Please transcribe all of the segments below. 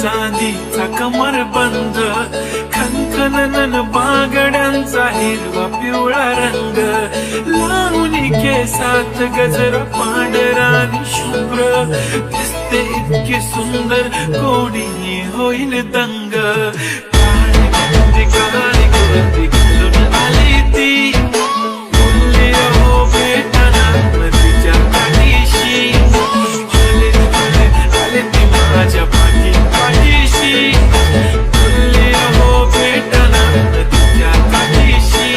चांदीचा कमरबंद, खनखनन बागड्यांचा हिरवा पिवळा रंग, लावणी केसात गजरा पांढरा आणि शुभ्र, दिसते इतकी सुंदर कोणी होईल दंग. काळी कुर्ती घालून आली ती, बोलली हो भेटना तिच्या पाठीशी, आले ती माझ्या पाठीशी, बोलली हो भेटना तिच्या पाठीशी.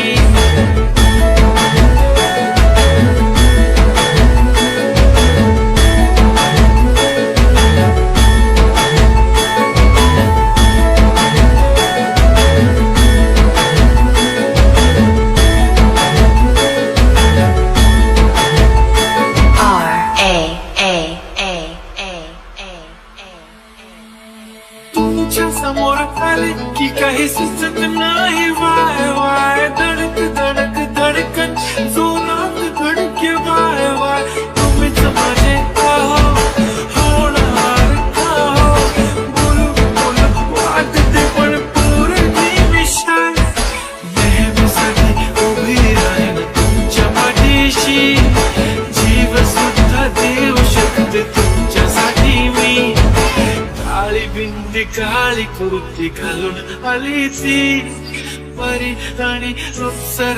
तुमच्या समोर आले की काही सुचत नाही, वाय वाय धडक धडक धडकन जोरात धडके, वाय वाय तुम्हीच माझे आहो, होणार आहो, बोलू बोलू वाटते पण पोरगी विषय, नेहमीसाठी उभी राहीन तुमच्या पाठीशी, जीव सुद्धा देऊ शकते तुमच्यासाठी मी. काळी बिंदी काळी कुर्ती घालून आली ती, परी आणि अप्सरा.